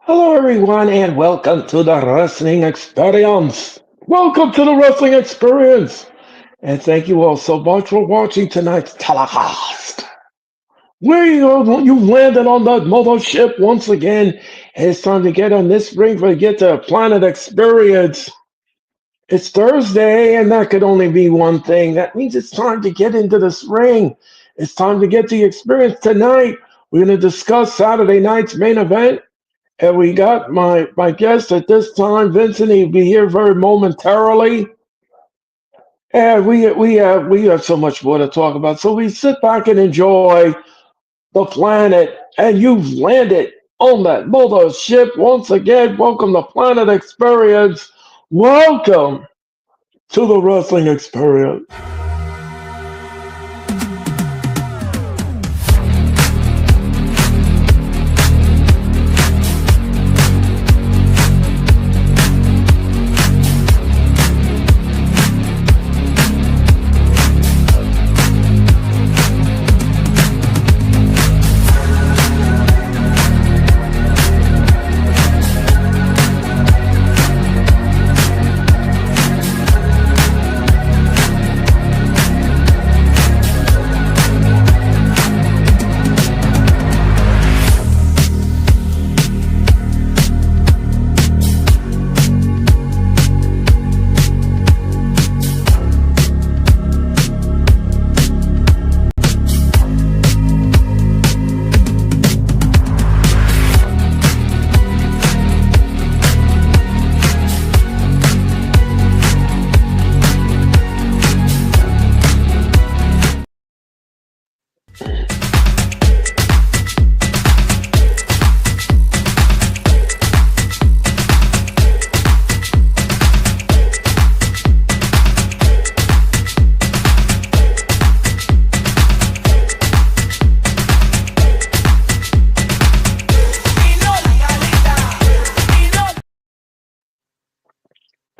Hello, everyone, and welcome to the Wrestling Experience. Welcome to the Wrestling Experience, and thank you all so much for watching tonight's telecast. You've landed on the mothership once again. It's time to get on this ring for get to Planet Experience. It's Thursday, and that could only be one thing. That means it's time to get into this ring. It's time to get the experience tonight. We're going to discuss Saturday night's main event. And we got my guest at this time, Vincent. He'll be here very momentarily. And we have so much more to talk about. So we sit back and enjoy the planet. And you've landed on that mothership once again. Welcome to Planet Experience. Welcome to the Wrestling Experience.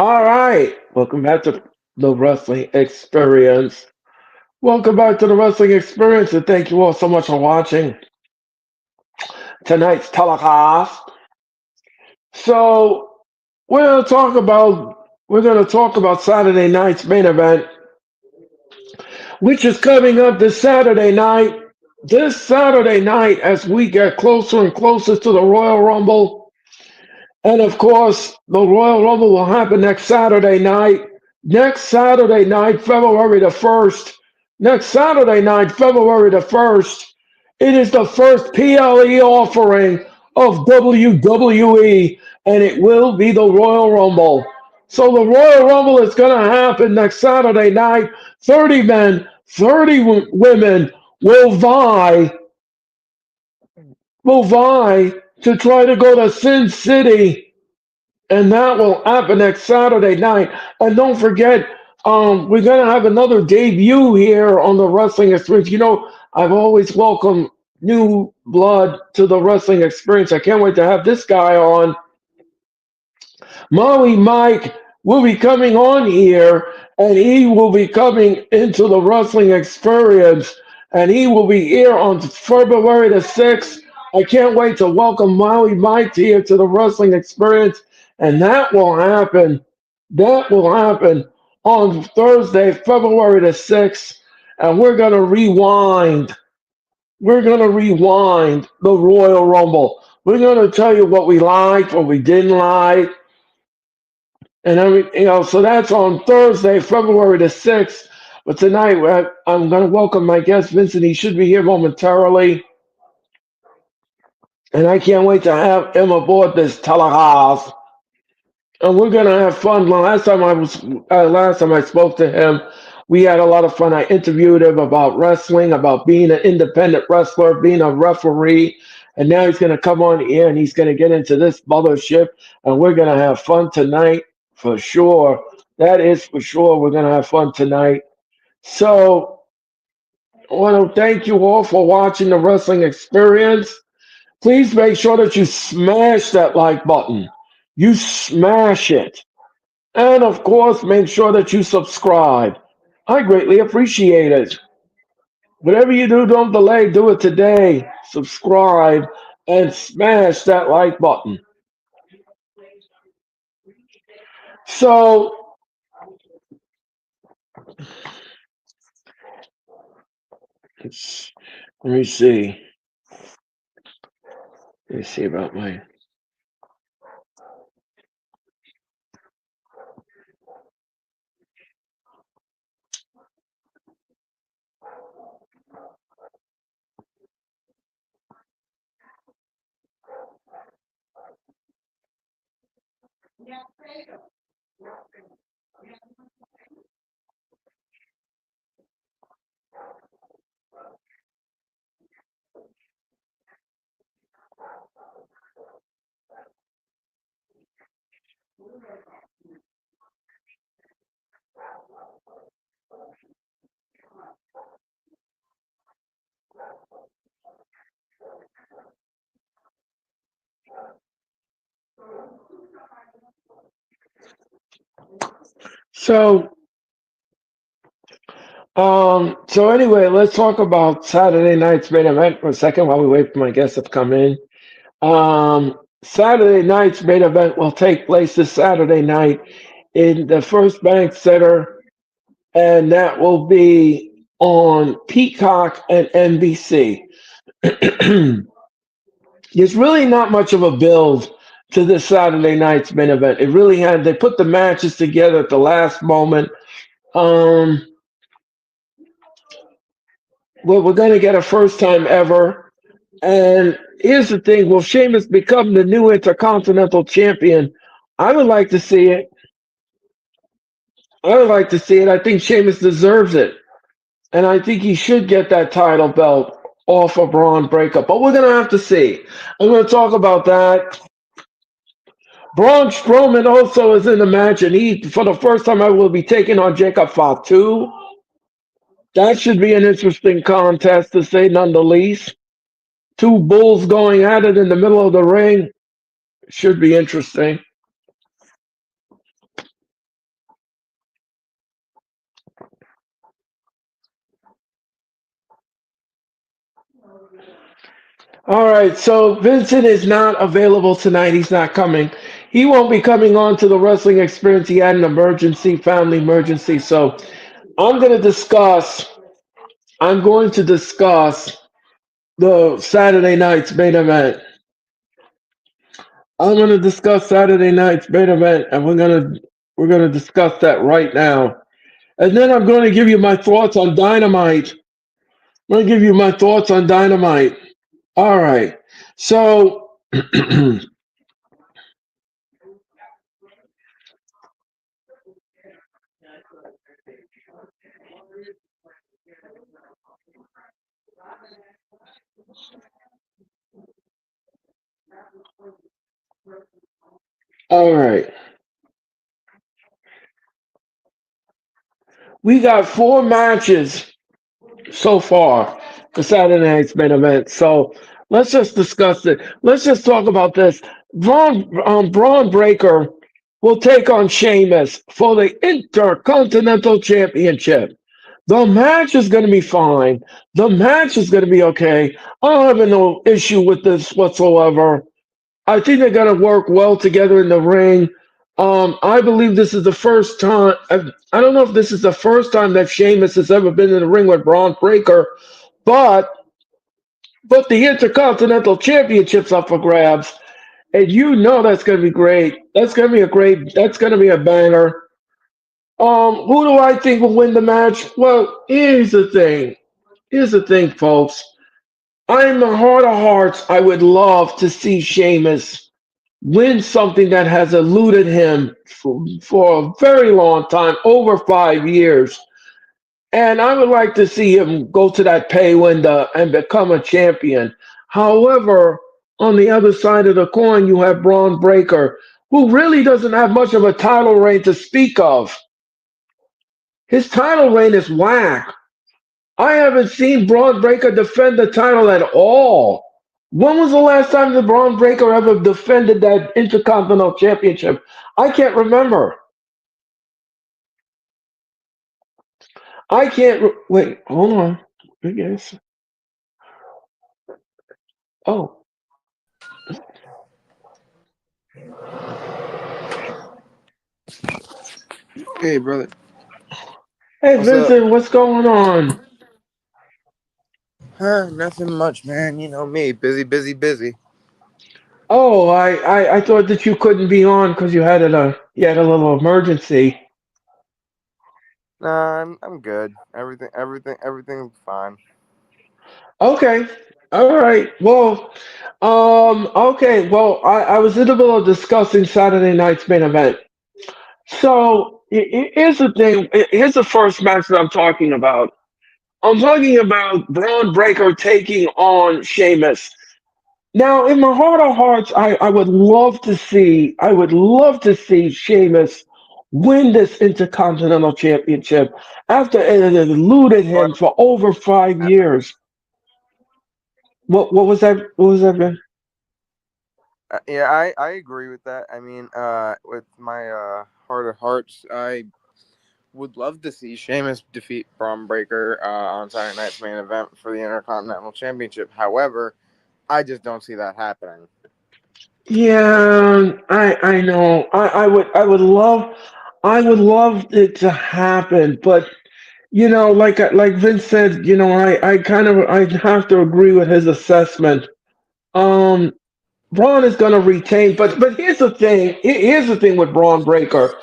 All right. Welcome back to the Wrestling Experience. Welcome back to the Wrestling Experience, and thank you all so much for watching tonight's telecast. So we're gonna talk about Saturday night's main event, which is coming up this Saturday night. This Saturday night, as we get closer and closer to the Royal Rumble, and of course, the Royal Rumble will happen next Saturday night. Next Saturday night, February the 1st. Next Saturday night, February the 1st. It is the first PLE offering of WWE, and it will be the Royal Rumble. So the Royal Rumble is going to happen next Saturday night. 30 men, 30 women will vie to try to go to Sin City, and that will happen next Saturday night. And don't forget, we're gonna have another debut here on the Wrestling Experience. I've always welcomed new blood to the Wrestling Experience. I can't wait to have this guy on. Maui Mike will be coming on here, and he will be coming into the Wrestling Experience, and he will be here on February the 6th. I can't wait to welcome Maui Mike here to the Wrestling Experience, and that will happen. That will happen on Thursday, February the 6th, and we're going to rewind. We're going to rewind the Royal Rumble. We're going to tell you what we liked, what we didn't like, and everything else. So that's on Thursday, February the 6th. But tonight, I'm going to welcome my guest, Vincent. He should be here momentarily. And I can't wait to have him aboard this telehouse. And we're going to have fun. Last time I spoke to him, we had a lot of fun. I interviewed him about wrestling, about being an independent wrestler, being a referee. And now he's going to come on here and he's going to get into this mothership. And we're going to have fun tonight for sure. That is for sure. We're going to have fun tonight. So I want to thank you all for watching the Wrestling Experience. Please make sure that you smash that like button. You smash it. And of course, make sure that you subscribe. I greatly appreciate it. Whatever you do, don't delay. Do it today. Subscribe and smash that like button. So let's- let me see. Let me see about my. So so anyway, let's talk about Saturday night's main event for a second while we wait for my guests to come in. Saturday night's main event will take place this Saturday night in the First Bank Center, and that will be on Peacock and NBC. There's really not much of a build to this Saturday night's main event. It really had they put the matches together at the last moment. Um, well, we're going to get a first time ever. And here's the thing: will Sheamus become the new Intercontinental Champion? I would like to see it. I would like to see it. I think Sheamus deserves it, and I think he should get that title belt off of Braun Breakup. But we're gonna have to see. I'm gonna talk about that. Braun Strowman also is in the match, and he, for the first time, I will be taking on Jacob Fatu. That should be an interesting contest, to say none the least. Two bulls going at it in the middle of the ring should be interesting. All right, so Vincent is not available tonight. He's not coming. He won't be coming on to the wrestling experience. He had an emergency, family emergency. So I'm going to discuss. I'm going to discuss the Saturday night's main event. I'm going to discuss Saturday night's main event, and we're gonna discuss that right now. And then I'm going to give you my thoughts on Dynamite. I'm going to give you my thoughts on Dynamite. All right. So all right. We got four matches so far for Saturday night's main event. So let's just discuss it. Let's just talk about this. Braun Breaker will take on Sheamus for the Intercontinental Championship. The match is going to be fine. The match is going to be okay. I don't have no issue with this whatsoever. I think they're going to work well together in the ring. I believe this is the first time. I don't know if this is the first time that Sheamus has ever been in the ring with Braun Breaker, but the Intercontinental Championship's up for grabs, and you know that's going to be great. That's going to be a great. That's going to be a banger. Who do I think will win the match? Well, here's the thing. Here's the thing, folks. I'm a heart of hearts. I would love to see Sheamus win something that has eluded him for a very long time, over 5 years. And I would like to see him go to that pay window and become a champion. However, on the other side of the coin, you have Braun Breaker, who really doesn't have much of a title reign to speak of. His title reign is whack. I haven't seen Braun Breaker defend the title at all. When was the last time the Braun Breaker ever defended that Intercontinental Championship? I can't remember. I can't. Wait, hold on. I guess. Oh, Hey, brother. Hey What's up? Vincent, what's going on? Huh? Nothing much, man. You know me. Busy, busy, busy. Oh, I thought that you couldn't be on because you had a little emergency. Nah, I'm good. Everything's fine. Okay. All right. Well, okay. Well, I was in the middle of discussing Saturday night's main event. So here's the thing. Here's the first match that I'm talking about. I'm talking about Braun Breaker taking on Sheamus. Now, in my heart of hearts, I would love to see, I would love to see Sheamus win this Intercontinental Championship after it had eluded him for over 5 years. What was that? What was that, man? Yeah, I agree with that. I mean, with my heart of hearts, I would love to see Sheamus defeat Braun Breaker on Saturday night's main event for the Intercontinental Championship. However, I just don't see that happening. Yeah, I know. I would love it to happen, but like Vince said, I kind of I have to agree with his assessment. Um, Braun is going to retain, but here's the thing. Here's the thing with Braun Breaker.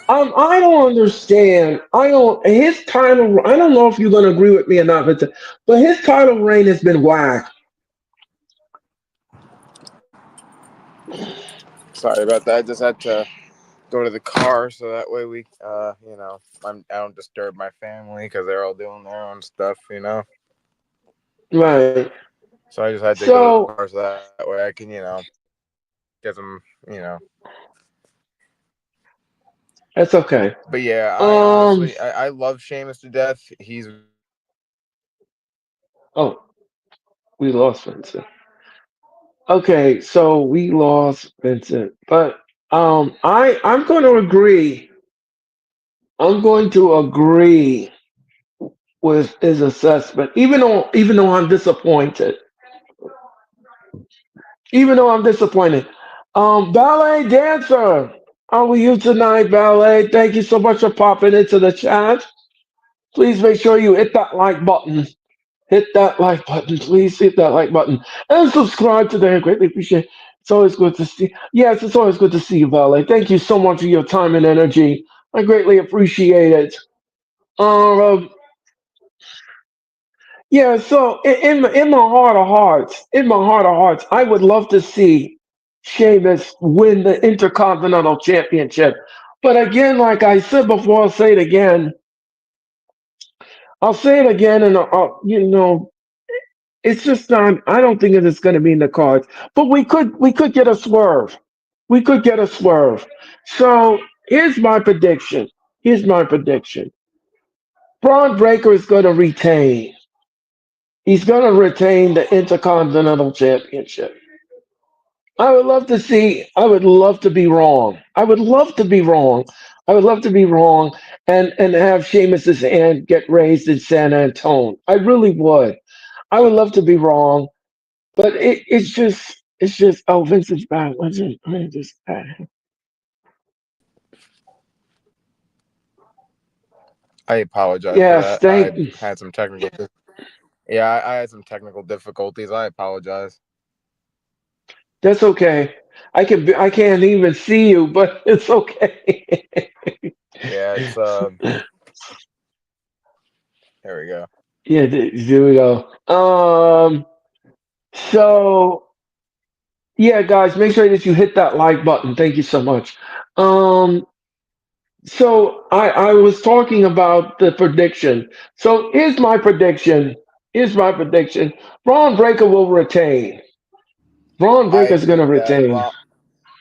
I don't understand. I don't his title. I don't know if you're going to agree with me or not, but his title reign has been whack. Sorry about that. I just had to go to the car so that way I don't disturb my family because they're all doing their own stuff. Right. So I just had to go to the So car so that way I can get some. that's okay. But yeah, I Um. honestly I love Sheamus to death. He's very Oh, we lost Vincent. Okay, so we lost Vincent, but I'm going to agree. I'm going to agree with his assessment, even though I'm disappointed. Even though I'm disappointed. Ballet dancer, how are you tonight, ballet? Thank you so much for popping into the chat. Please make sure you hit that like button. Hit that like button, please. Hit that like button and subscribe today. I greatly appreciate it. It's always good to see. Yes, it's always good to see you, ballet. Thank you so much for your time and energy. I greatly appreciate it. Um, Yeah, so in my heart of hearts, I would love to see Sheamus win the Intercontinental Championship. But again, like I said before, I'll say it again. I'll say it again, and it's just not. I don't think it's going to be in the cards. But we could get a swerve. We could get a swerve. So here's my prediction. Here's my prediction. Braun Breaker is going to retain. He's going to retain the Intercontinental Championship. I would love to see. I would love to be wrong. I would love to be wrong. I would love to be wrong and have Sheamus's hand get raised in San Antone. I really would. I would love to be wrong, but it's just. Oh, Vincent's back. Let me just. I apologize for Yes, that. I thank you. had some technical. Yeah, I had some technical difficulties. I apologize. That's okay. I can't even see you, but it's okay. Yeah, it's there we go. Yeah, there we go. So yeah, guys, make sure that you hit that like button. Thank you so much. Um, so I was talking about the prediction. So here's my prediction. Here's my prediction. Braun Breaker will retain. Braun I Breaker's agree gonna with that. retain.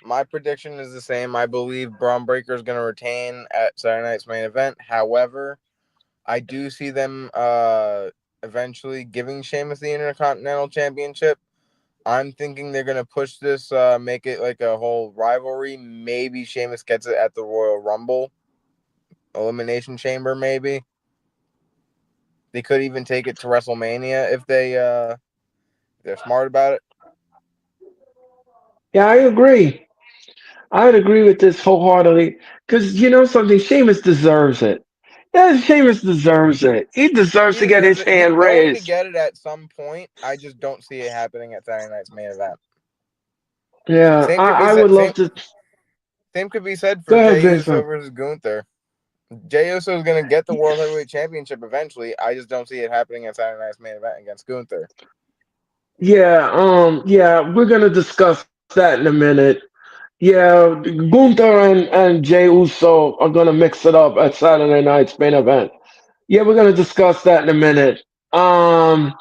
My prediction is the same. I believe Braun Breaker is going to retain at Saturday night's main event. However, I do see them eventually giving Sheamus the Intercontinental Championship. I'm thinking they're gonna push this, make it like a whole rivalry. Maybe Sheamus gets it at the Royal Rumble Elimination Chamber. Maybe they could even take it to WrestleMania if they're smart about it. Yeah, I agree. I'd agree with this wholeheartedly because you know something, Sheamus deserves it. Yeah, Sheamus deserves it. He deserves He to get deserves his it. He's hand going to raised. get it at some point. I just don't see it happening at Saturday night's main event. Yeah, Same could be I said. would love to. Same could be said Go for ahead, Jey Vince. Uso versus Gunther. Jey Uso is going to get the World Heavyweight Championship eventually. I just don't see it happening at Saturday night's main event against Gunther. Yeah, yeah, we're gonna discuss that in a minute. Yeah, Gunther and Jey Uso are gonna mix it up at Saturday night's main event. Yeah, we're gonna discuss that in a minute. Um,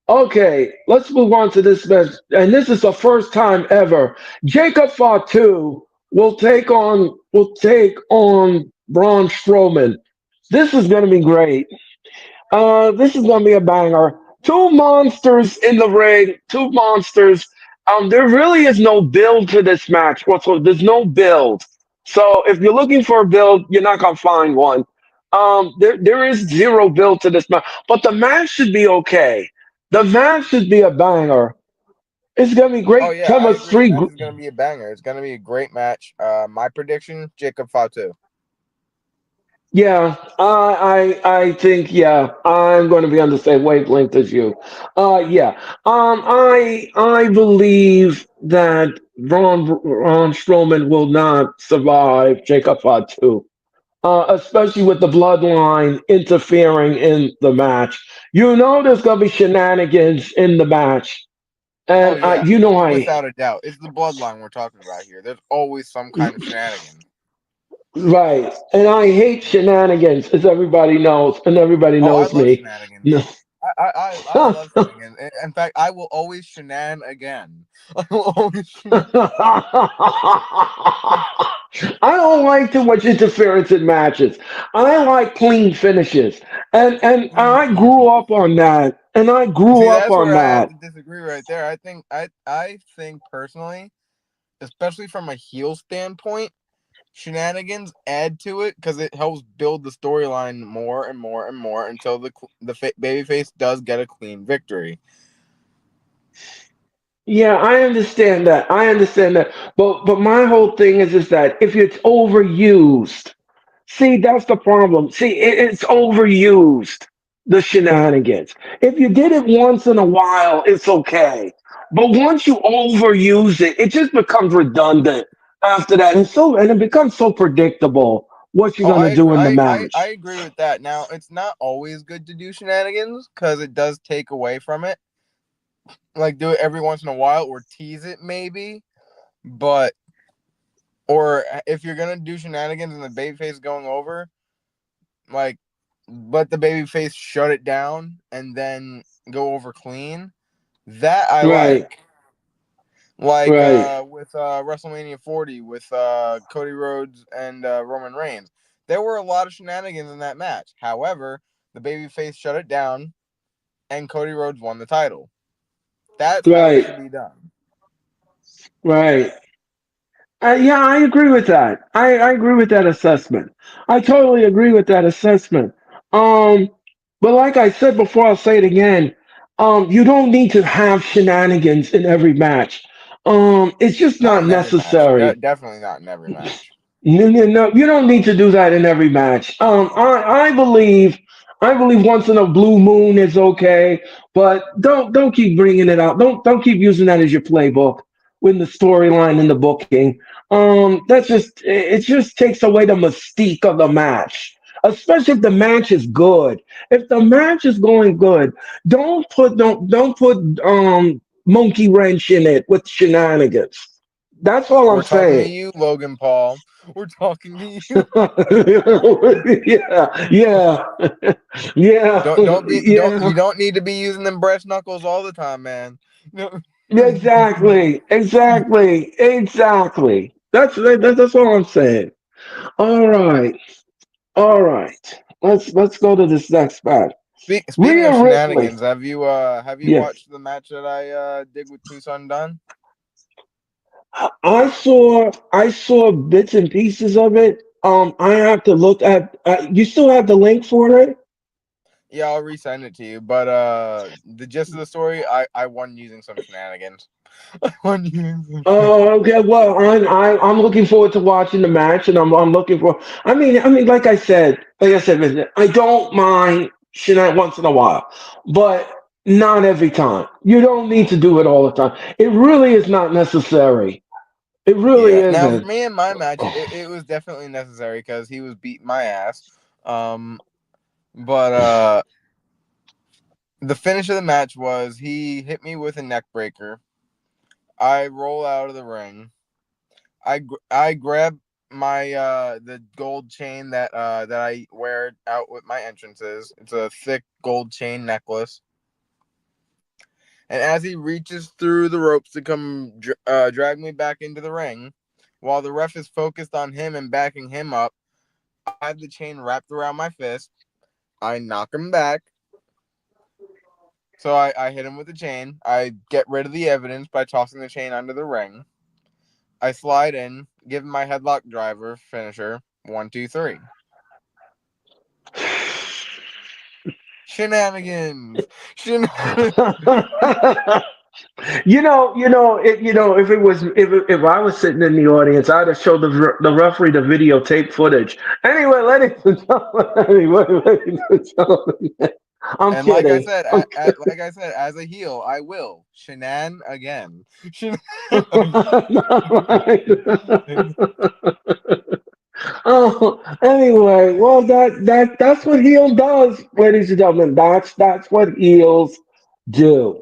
okay, let's move on to this match, and this is the first time ever. Jacob Fatu will take on Braun Strowman. This is gonna be great. This is gonna be a banger. Two monsters in the ring. Two monsters. There really is no build to this match. Whatsoever. There's no build. So if you're looking for a build, you're not gonna find one. There is zero build to this match, but the match should be okay. The match should be a banger. It's gonna be Oh great yeah, I agree. The chemistry. match is going to be a banger. It's going to be a great match. My prediction: Jacob Fatu. Yeah, I think yeah, I'm going to be on the same wavelength as you. Yeah. I believe that Ron Strowman will not survive Jacob Fatu, especially with the bloodline interfering in the match. You know, there's going to be shenanigans in the match, Oh and yeah, you know I. without a doubt. It's the bloodline we're talking about here. There's always some kind of shenanigans. Right. And I hate shenanigans, as everybody knows, and everybody Oh, I knows love me. No. shenanigans. I love shenanigans. In fact, I will always shenan again. I will always I don't like too much interference in matches. I like clean finishes. And I grew shenan. up on that. And I grew See, up that's on where I have that. to disagree right there. I think personally, especially from a heel standpoint, shenanigans add to it because it helps build the storyline more and more and more until the babyface does get a clean victory. Yeah, I understand that. I understand that. But my whole thing is that if it's overused, see, that's the problem. See, it's overused, the shenanigans. If you did it once in a while, it's okay. But once you overuse it, it just becomes redundant after that. And it becomes so predictable what you're Oh, gonna I do agree. in the I match. agree with that. Now, it's not always good to do shenanigans because it does take away from it. Like do it every once in a while or tease it maybe, but or if you're gonna do shenanigans and the babyface going over, like let the babyface shut it down and then go over clean. That I Right, like. Like right, with WrestleMania 40 with Cody Rhodes and Roman Reigns. There were a lot of shenanigans in that match. However, the babyface shut it down and Cody Rhodes won the title. That's how it right, should be done. right. Yeah, I agree with that. I agree with that assessment. I totally agree with that assessment. Um, but like I said before, I'll say it again. You don't need to have shenanigans in every match. It's just Not not in every match. necessary. Definitely not in every match. No, no, no, you don't need to do that in every match. I believe once in a blue moon is okay, but don't keep bringing it out. Don't keep using that as your playbook with the storyline and the booking. That's just it. Just takes away the mystique of the match, especially if the match is good. If the match is going good, don't put monkey wrench in it with shenanigans. That's all I'm We're talking to saying. you, Logan Paul. We're talking to you. Yeah, yeah, yeah, You yeah. don't need to be using them breast knuckles all the time, man. No. Yeah, exactly, exactly, exactly. That's all I'm saying. All right, all right. Let's go to this next match. Speaking of Rhea Ripley. shenanigans, have you Yeah, watched the match that I did with Tucson Dunn? I saw bits and pieces of it. I have to look at. You still have the link for it? Yeah, I'll resend it to you. But the gist of the story, I won using some shenanigans. I won using some shenanigans. Oh, okay. Well, I'm looking forward to watching the match, and I'm looking for. I mean, like I said, Vincent, I don't mind Shinat once in a while, but not every time. You don't need to do it all the time. It really is not necessary. It really Yeah. Now for isn't. me in my match, it was definitely necessary because he was beating my ass. Um, but the finish of the match was he hit me with a neck breaker. I roll out of the ring. I grab my the gold chain that I wear out with my entrances. It's a thick gold chain necklace. And as he reaches through the ropes to come drag me back into the ring, while the ref is focused on him and backing him up, I have the chain wrapped around my fist. I knock him back. So I hit him with the chain. I get rid of the evidence by tossing the chain under the ring. I slide in, give him my headlock driver finisher. 1, 2, 3. Shenanigans. If it was if I was sitting in the audience, I'd have showed the referee the videotape footage. Anyway, ladies and gentlemen, ladies and gentlemen, I'm And like I kidding. said, I'm like I said, as a heel, I will shenan again. kidding. Oh, anyway, well, that's what heel does, ladies and gentlemen. That's what heels do.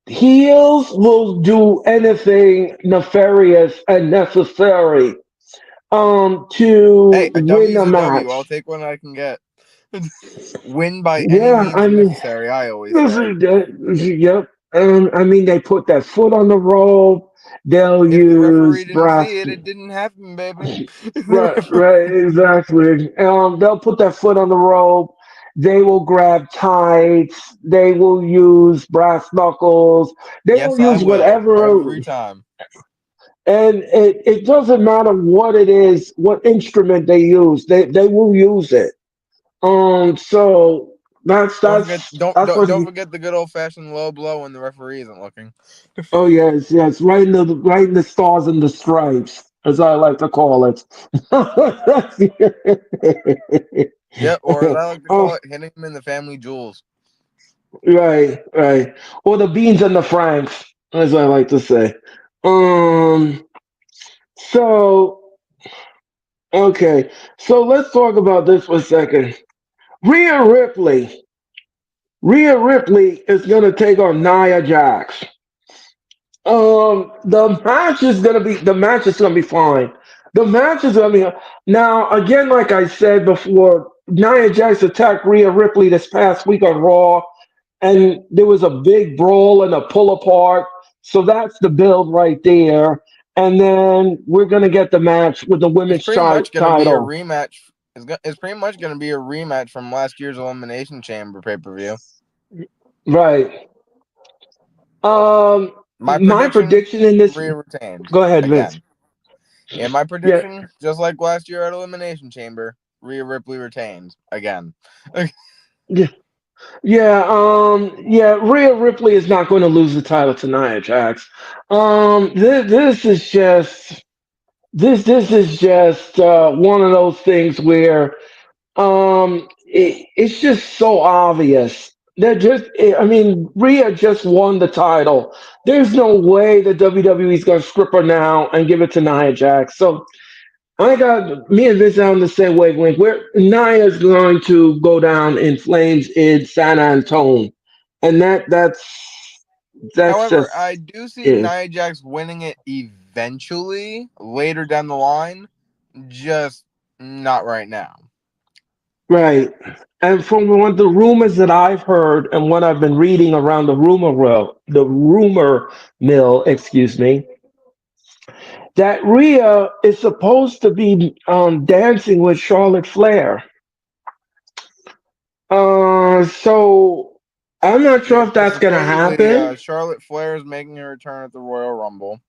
Heels will do anything nefarious and necessary to Hey, a win W's a a W. I'll match. take what I can get. Win by any Yeah, means I mean, necessary. I always this say. is yep. I mean, they put that foot on the rope. They'll If the use referee didn't brass. see it, it didn't happen, baby. If the Right, referee... right, exactly. They'll put their foot on the rope. They will grab tights. They will use brass knuckles. They will Yes, I use will whatever, every time. and it doesn't matter what it is, what instrument they use. They will use it. So that's Don't forget, that's that's what. don't forget the good old fashioned low blow when the referee isn't looking. Oh yes, yes, right in the stars and the stripes, as I like to call it. Yep, or as I like to call Oh, it, hitting him in the family jewels. right, right. Or the beans and the franks, as I like to say. Um. So okay. So let's talk about this for a second. Rhea Ripley. Rhea Ripley is gonna take on Nia Jax. The match is gonna be fine. The match is gonna be now again, like I said before. Nia Jax attacked Rhea Ripley this past week on Raw, and there was a big brawl and a pull apart. So that's the build right there. And then we're gonna get the match with the It's women's pretty much going to be a title. rematch. It's pretty much going to be a rematch from last year's Elimination Chamber pay per view. Right. My My prediction: prediction in this. Rhea retains Go ahead, Vince. again. Yeah, my Yeah. prediction, just like last year at Elimination Chamber, Rhea Ripley retains again. Yeah. Yeah, Rhea Ripley is not going to lose the title to Nia Jax. This is just this is just one of those things where it's just so obvious. I mean, Rhea just won the title. There's no way the WWE is going to strip her now and give it to Nia Jax. So I got me and Vince on the same wavelength. Where Nia's going to go down in flames in San Antone, and that's However, just I do see it, Nia Jax winning it eventually later down the line, just not right now. right. And from what the rumors that I've heard and what I've been reading around the rumor mill, excuse me, that Rhea is supposed to be dancing with Charlotte Flair. So I'm not sure Yep, if because that's gonna supposedly happen. Charlotte Flair is making a return at the Royal Rumble.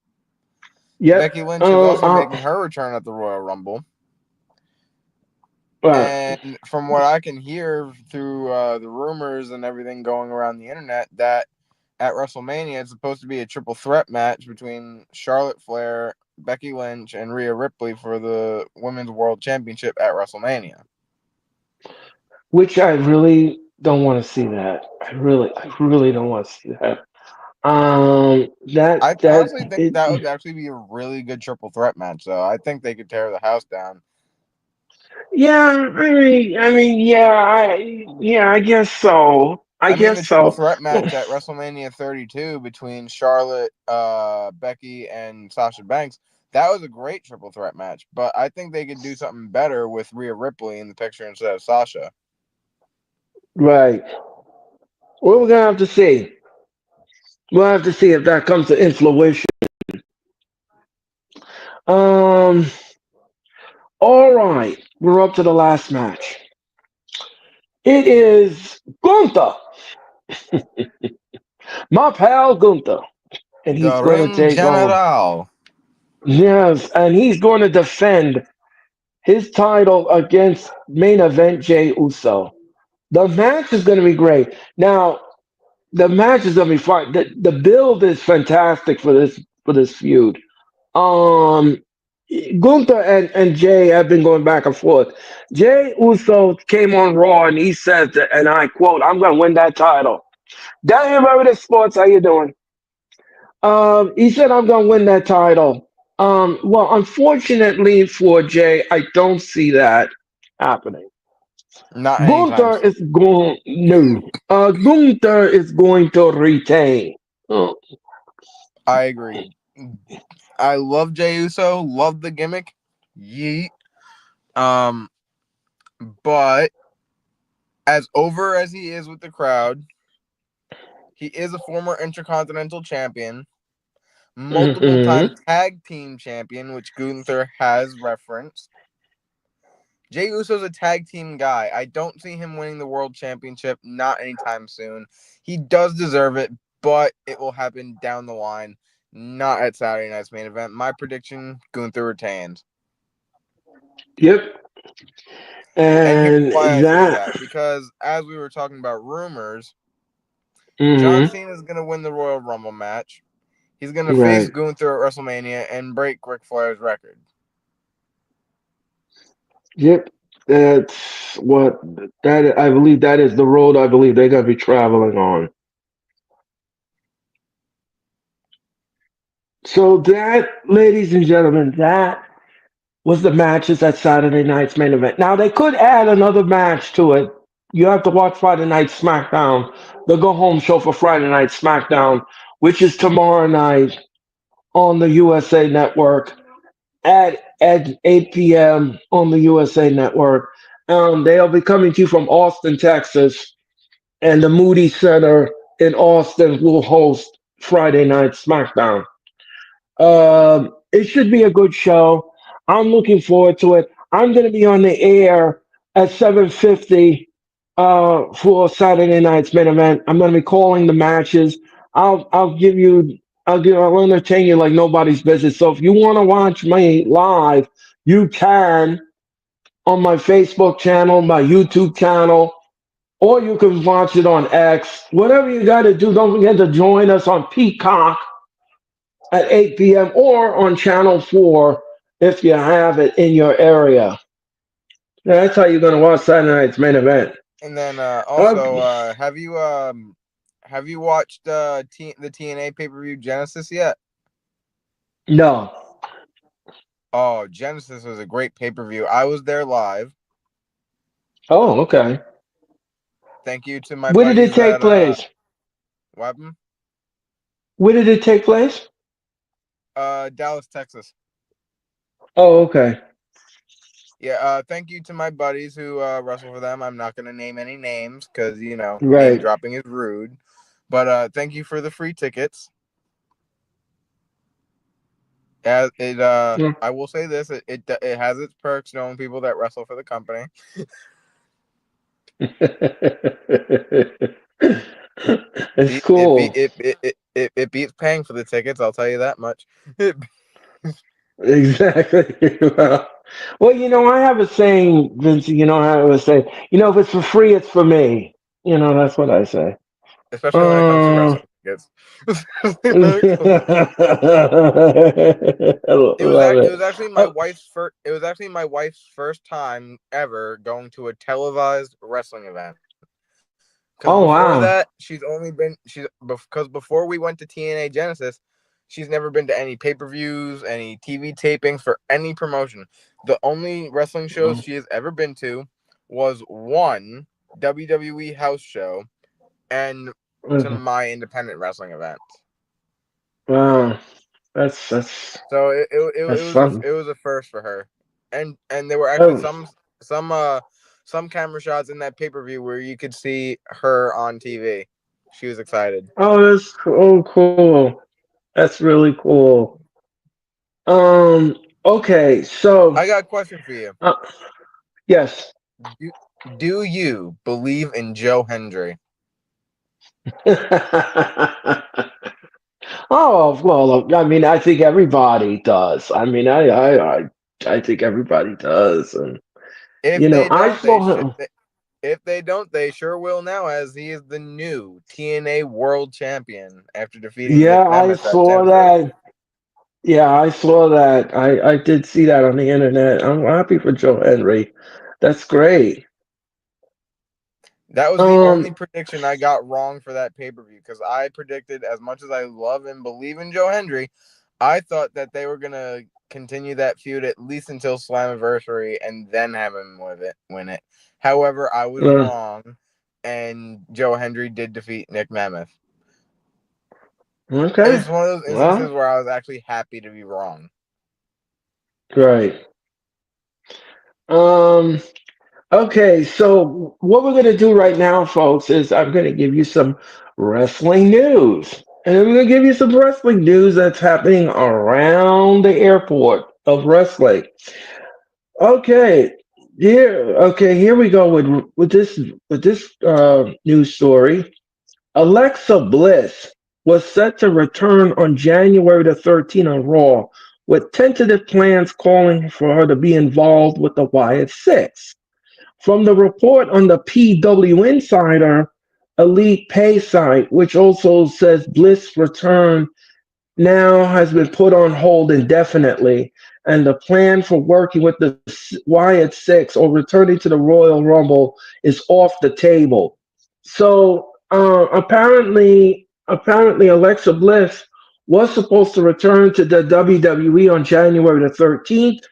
Yep. Becky Lynch is Uh, also uh, making her return at the Royal Rumble. Right. And from what I can hear through the rumors and everything going around the internet, that at WrestleMania it's supposed to be a triple threat match between Charlotte Flair, Becky Lynch, and Rhea Ripley for the Women's World Championship at WrestleMania. Which I really don't want to see that. I really don't want to see that. That I that honestly think it. that would actually be a really good triple threat match, though. I think they could tear the house down. Yeah, yeah, I guess so. I I mean, the guess triple so. threat match at WrestleMania 32 between Charlotte, Becky, and Sasha Banks, that was a great triple threat match. But I think they could do something better with Rhea Ripley in the picture instead of Sasha. Right. Well, we're gonna have to see. We'll have to see if that comes to influence. Um. All right, we're up to the last match. It is Gunther, my pal Gunther, and he's The going to Ring take on. General. Yes, and he's going to defend his title against main event Jay Uso. The match is going to be great. Now, the match is going to be fun. The build is fantastic for this feud. Um, Gunther and Jay have been going back and forth. Jay Uso came on Raw and he said, that, and I quote, "I'm going to win that title." Daniel Meredith Sports, how you doing? He said, "I'm going to win that title." Well, unfortunately for Jay, I don't see that happening. Not anytime Gunther soon. is going no. Gunther is going to retain. Oh, I agree. I love Jey Uso, love the gimmick. Yeet. Um, but as over as he is with the crowd, he is a former Intercontinental Champion, multiple time mhm. tag team champion, which Gunther has referenced. Jey Uso's a tag team guy. I don't see him winning the world championship, not anytime soon. He does deserve it, but it will happen down the line, not at Saturday night's main event. My prediction, Gunther retains. Yep. And here's And why I say that. that. Because as we were talking about rumors, John Hmm. Cena is going to win the Royal Rumble match. He's going to face Right. Gunther at WrestleMania and break Ric Flair's record. Yep. That's what that I believe that is the road I believe they're gonna be traveling on. So that, ladies and gentlemen, that was the matches at Saturday night's main event. Now they could add another match to it. You have to watch Friday Night SmackDown, the go home show for Friday Night SmackDown, which is tomorrow night on the USA Network at 8 p.m. on the USA Network. They'll be coming to you from Austin, Texas, and the Moody Center in Austin will host Friday Night SmackDown. It should be a good show. I'm looking forward to it. I'm going to be on the air at 7:50 for Saturday night's main event. I'm going to be calling the matches. I'll give you I'll entertain you like nobody's business. So if you want to watch me live, you can on my Facebook channel, my YouTube channel, or you can watch it on X. Whatever you got to do, don't forget to join us on Peacock at 8 p.m. or on Channel 4 if you have it in your area. That's how you're going to watch Saturday night's main event. And then Uh, also, have you watched the TNA pay per view Genesis yet? no. Oh, Genesis was a great pay per view. I was there live. Oh, okay. Thank you to my Where did it buddies take at place? Weapon, Where did it take place? Dallas, Texas. Oh, okay. Yeah, thank you to my buddies who wrestle for them. I'm not gonna name any names because name Right. dropping is rude. But thank you for the free tickets. Mm. I will say this: it has its perks knowing people that wrestle for the company. It's Beat it beat cool. it beats paying for the tickets. I'll tell you that much. Exactly. Well, I have a saying, Vince. I have a saying. If it's for free, it's for me. That's what I say. especially when it comes to Uh, wrestling tickets. I love It it. was actually my Oh, wife's first. It was actually my wife's first time ever going to a televised wrestling event. Because oh before that, wow. because before we went to TNA Genesis, she's never been to any pay-per-views, any TV tapings for any promotion. The only wrestling shows she has ever been to was one WWE house show and to Okay. my independent wrestling events. Wow. That's So that's fun. it was a first for her, and there were actually Oh, some uh some camera shots in that pay per view where you could see her on TV. She was excited. that's cool. That's really cool. Okay, so I got a question for you. uh, yes. Do, do you believe in Joe Hendry? Oh well, I mean, I think everybody does. I mean, I think everybody does, and If they I don't, they saw should. him. If they don't, they sure will now, as he is the new TNA World Champion after defeating Nick Yeah, I Nemeth at saw Genesis. that. Yeah, I saw that. I did see that on the internet. I'm happy for Joe Henry. That's great. That was the only Um, prediction I got wrong for that pay per view because I predicted, as much as I love and believe in Joe Hendry, I thought that they were gonna continue that feud at least until Slammiversary and then have him win it. However, I was uh, wrong, and Joe Hendry did defeat Nick Nemeth. okay. It's one of those instances Well, where I was actually happy to be wrong. great. Um, okay, so what we're going to do right now, folks, is I'm going to give you some wrestling news. And I'm going to give you some wrestling news that's happening around the airport of wrestling. Okay, here we go with this news story. Alexa Bliss was set to return on January the 13th on Raw, with tentative plans calling for her to be involved with the Wyatt Six. From the report on the PW Insider Elite Pay site, which also says Bliss return now has been put on hold indefinitely, and the plan for working with the Wyatt Six or returning to the Royal Rumble is off the table. So apparently, Alexa Bliss was supposed to return to the WWE on January the 13th,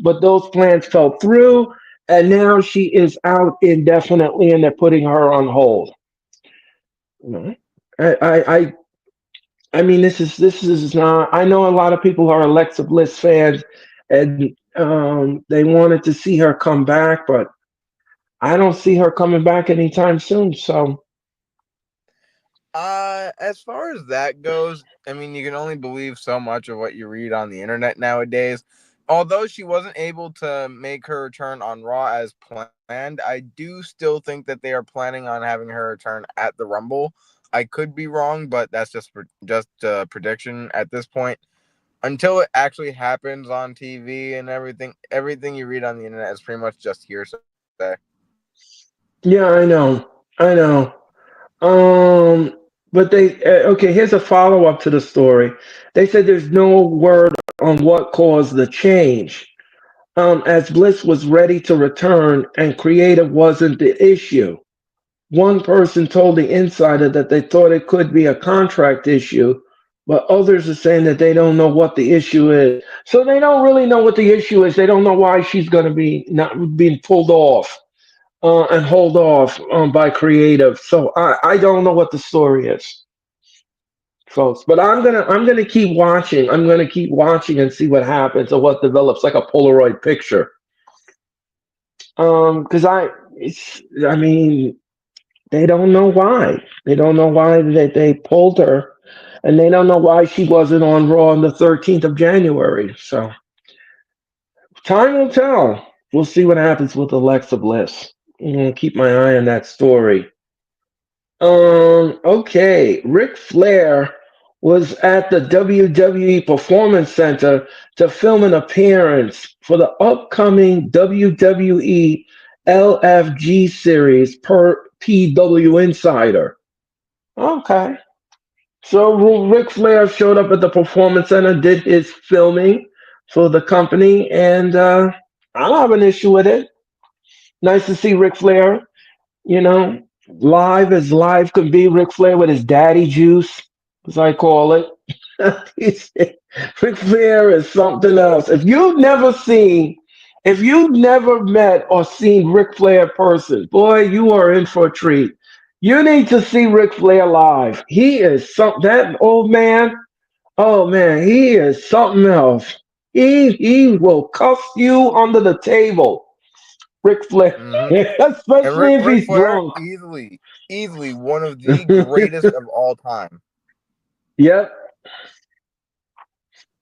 but those plans fell through, and now she is out indefinitely, and they're putting her on hold. You I mean, this is not. I know a lot of people are Alexa Bliss fans, and they wanted to see her come back, but I don't see her coming back anytime soon. So As far as that goes, I mean, you can only believe so much of what you read on the internet nowadays. Although she wasn't able to make her return on Raw as planned, I do still think that they are planning on having her return at the Rumble. I could be wrong, but that's just a prediction at this point. Until it actually happens on TV and everything you read on the internet is pretty much just hearsay. yeah, I know. Um, but okay. Here's a follow up to the story. They said there's no word on what caused the change. As Bliss was ready to return and creative wasn't the issue. One person told the insider that they thought it could be a contract issue, but others are saying that they don't know what the issue is. So they don't really know what the issue is. They don't know why she's going to be not being pulled off and hold off by creative. So I don't know what the story is, folks. But I'm gonna keep watching. I'm gonna keep watching and see what happens or what develops like a Polaroid picture. Because I mean, they don't know why. They don't know why they pulled her, and they don't know why she wasn't on Raw on the 13th of January. So time will tell. We'll see what happens with Alexa Bliss. I'm gonna keep my eye on that story. Okay, Ric Flair was at the WWE Performance Center to film an appearance for the upcoming WWE LFG series per PW Insider. Okay. So Ric Flair showed up at the Performance Center, did his filming for the company, and I don't have an issue with it. Nice to see Ric Flair, you know, live as live could be. Ric Flair with his daddy juice, as I call it. Ric Flair is something else. If you've never met or seen Ric Flair in person, boy, you are in for a treat. You need to see Ric Flair live. He is that old man. Oh man, he is something else. He will cuff you under the table, Ric Flair, Mm-hmm. And especially if Ric he's Flair, drunk. easily one of the greatest of all time. Yep,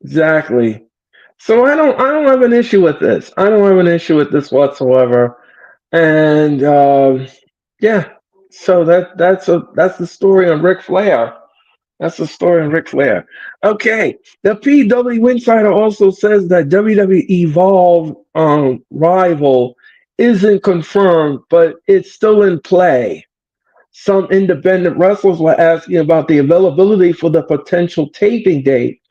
exactly. So I don't have an issue with this. I don't have an issue with this whatsoever. And yeah, so that's the story on Ric Flair. That's the story on Ric Flair. Okay, the PW Insider also says that WWE Evolve rival isn't confirmed, but it's still in play. Some independent wrestlers were asking about the availability for the potential taping date,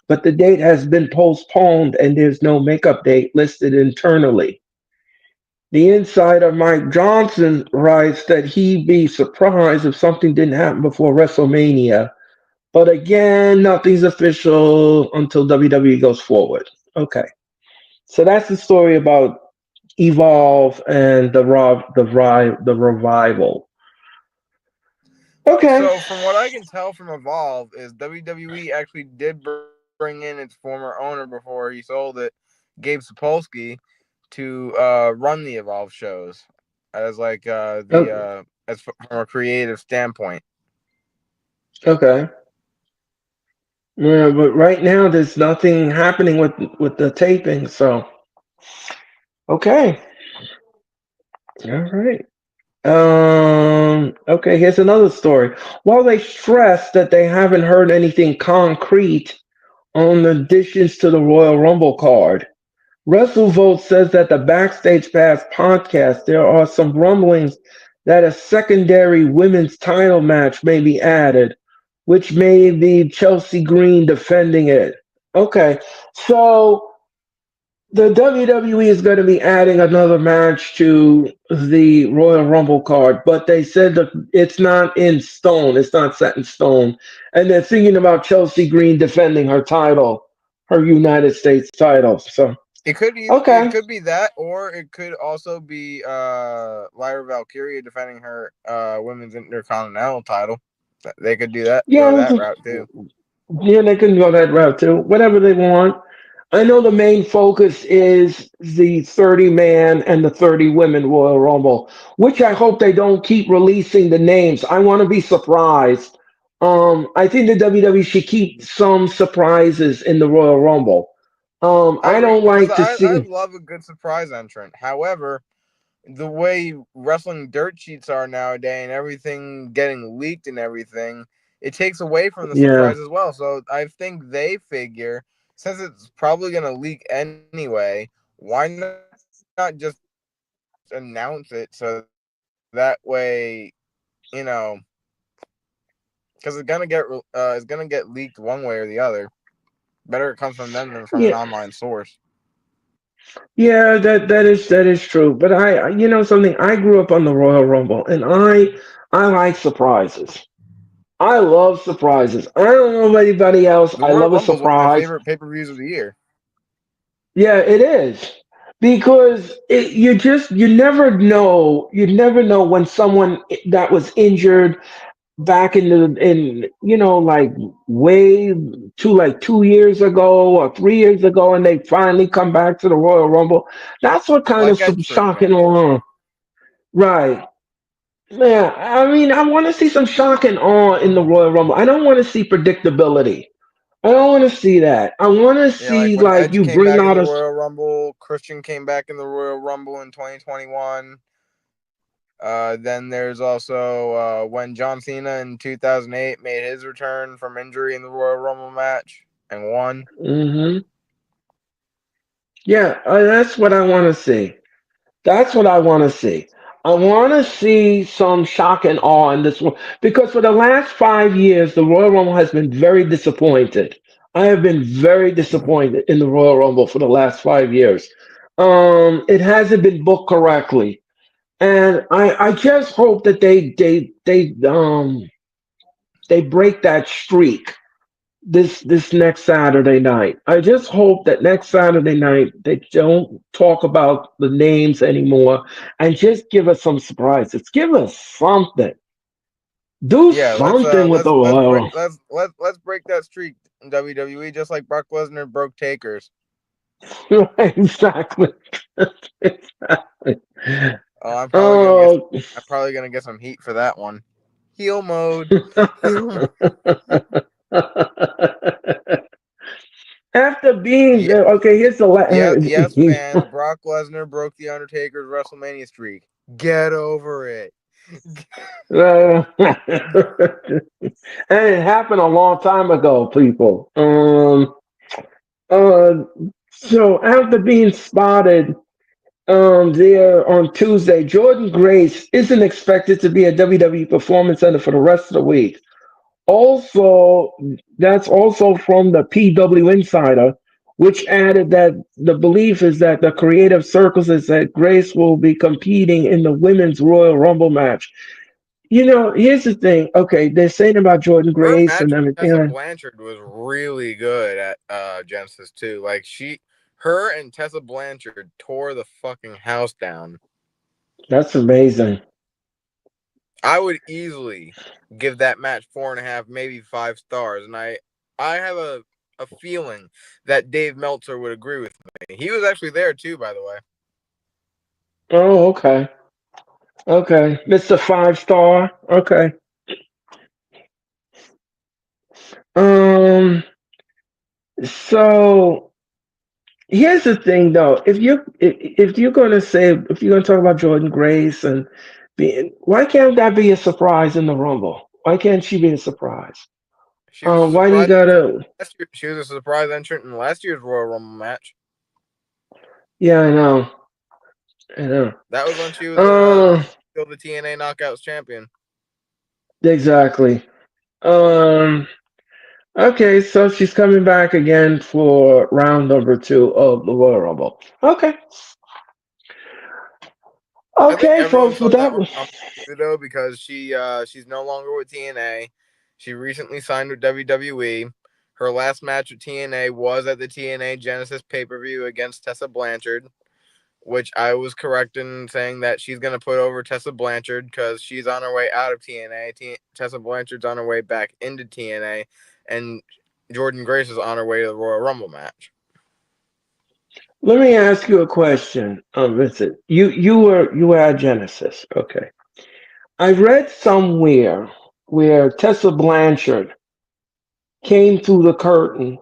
but the date has been postponed and there's no makeup date listed internally. The insider Mike Johnson writes that he'd be surprised if something didn't happen before WrestleMania. But again, nothing's official until WWE goes forward. Okay. So that's the story about Evolve and the revival. Okay. So from what I can tell from Evolve is WWE actually did bring in its former owner before he sold it, Gabe Sapolsky, to run the Evolve shows as like Okay. from a creative standpoint. Okay. Yeah, but right now there's nothing happening with the taping. So okay. All right. Okay, here's another story. While they stress that they haven't heard anything concrete on the additions to the Royal Rumble card, WrestleVote says that the Backstage Pass podcast, there are some rumblings that a secondary women's title match may be added, which may be Chelsea Green defending it. Okay, so the WWE is going to be adding another match to the Royal Rumble card, but they said that it's not in stone. It's not set in stone. And they're thinking about Chelsea Green defending her title, her United States title. So, It okay. could be that, or it could also be Lyra Valkyria defending her women's intercontinental title. They could do that, go Yeah, that route too. yeah, they can go that route too. Whatever they want. I know the main focus is the 30 man and the 30 women Royal Rumble, which I hope they don't keep releasing the names. I want to be surprised. I think the WWE should keep some surprises in the Royal Rumble. I I agree don't because like to I see. love a good surprise entrant. However, the way wrestling dirt sheets are nowadays and everything getting leaked and everything, it takes away from the Yeah, surprise as well. So I think they figure since it's probably going to leak anyway, why not just announce it so that way, you know, because it's gonna get leaked one way or the other. Better it comes from them than from an yeah, online source. yeah. That is true. But you know something. I grew up on the Royal Rumble, and I like surprises. I love surprises. I don't know about anybody else. The I Royal love a Rumble is one of my surprise. favorite pay-per-views of the year. Yeah, it is because you never know when someone that was injured back in like way to like 2 years ago or 3 years ago, and they finally come back to the Royal Rumble. That's what kind of Like some Edge, for shocking example. awe, right? Yeah, I mean, I want to see some shock and awe in the Royal Rumble. I don't want to see predictability. I don't want to see that. I want to Yeah, like see when like Edge you came bring back in out the a Royal Rumble, Christian came back in the Royal Rumble in 2021. Then there's also when John Cena in 2008 made his return from injury in the Royal Rumble match and won. Hmm. Yeah, that's what I want to see. That's what I want to see. I want to see some shock and awe in this one because for the last 5 years, the Royal Rumble has been very disappointed. I have been very disappointed in the Royal Rumble for the last 5 years. It hasn't been booked correctly, and I just hope that they break that streak this next Saturday night. I just hope that next Saturday night they don't talk about the names anymore and just give us some surprises. Give us something. Do Yeah, something with the Royal. let's break that streak in WWE just like Brock Lesnar broke Taker's. Exactly. Exactly. Oh, Oh. I'm probably gonna get some heat for that one. Heel mode. Heel. After being Yeah, there, okay, here's the yeah, yes, fans. Brock Lesnar broke the Undertaker's WrestleMania streak. Get over it. and it happened a long time ago, people. Uh, so after being spotted there on Tuesday, Jordan Grace isn't expected to be at WWE Performance Center for the rest of the week. Also, that's also from the PW Insider, which added that the belief is that the creative circles is that Grace will be competing in the women's Royal Rumble match. Here's the thing. Okay, they're saying about Jordan Her Grace match and with everything. Tessa Blanchard was really good at Genesis too. Like her and Tessa Blanchard tore the fucking house down. That's amazing. I would easily give that match 4.5, maybe 5 stars, and I have a feeling that Dave Meltzer would agree with me. He was actually there too, by the way. Oh, okay. Okay. Mr. Five Star. Okay. Um, so here's the thing though. If you're gonna say if you're gonna talk about Jordan Grace and being why can't that be a surprise in the Rumble? Why can't she be a surprise? She was a Why do you surprise. gotta She was a surprise entrant in last year's Royal Rumble match. Yeah, I know. I know. That was when she was Uh still the TNA Knockouts champion. exactly. Um okay, so she's coming back again for round number two of the Royal Rumble. Okay. I think Okay, everyone folks, with thought that that was one. though because she's no longer with TNA. She recently signed with WWE. Her last match with TNA was at the TNA Genesis pay per view against Tessa Blanchard, which I was correct in saying that she's gonna put over Tessa Blanchard because she's on her way out of TNA. Tessa Blanchard's on her way back into TNA, and Jordan Grace is on her way to the Royal Rumble match. Let me ask you a question, Vincent. You were at Genesis, okay? I read somewhere where Tessa Blanchard came through the curtain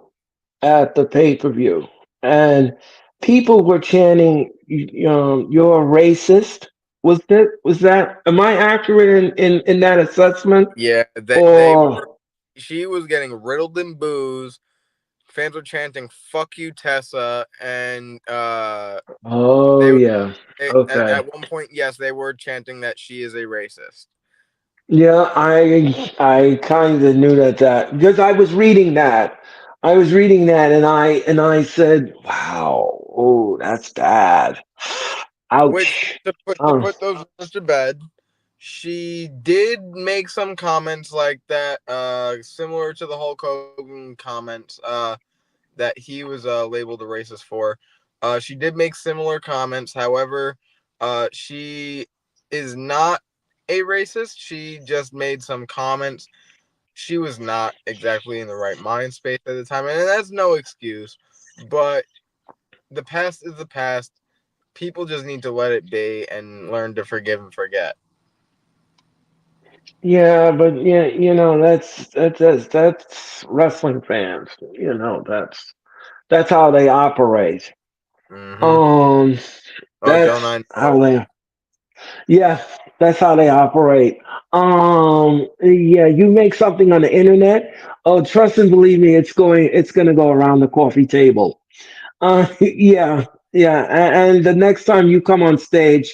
at the pay per view, and people were chanting, "You're a racist." Was that? Am I accurate in that assessment? Yeah, they were. Or She was getting riddled in boos. Fans were chanting "fuck you, Tessa," and oh they were yeah, okay. at one point, yes, they were chanting that she is a racist. Yeah, I kind of knew that because I was reading that. I was reading that and I said, "Wow, oh, that's bad. Which Ouch." to Oh, put those rumors to bed, she did make some comments like that, similar to the Hulk Hogan comments, that he was labeled a racist for. She did make similar comments. However, she is not a racist. She just made some comments. She was not exactly in the right mind space at the time, and that's no excuse. But the past is the past. People just need to let it be and learn to forgive and forget. yeah, but yeah, that's wrestling fans. That's how they operate. Mm-hmm. Um, Oh, don't that's I how know? they. Yeah, that's how they operate. Yeah, you make something on the internet. Oh, trust and believe me, it's gonna go around the coffee table. Yeah, yeah, and the next time you come on stage,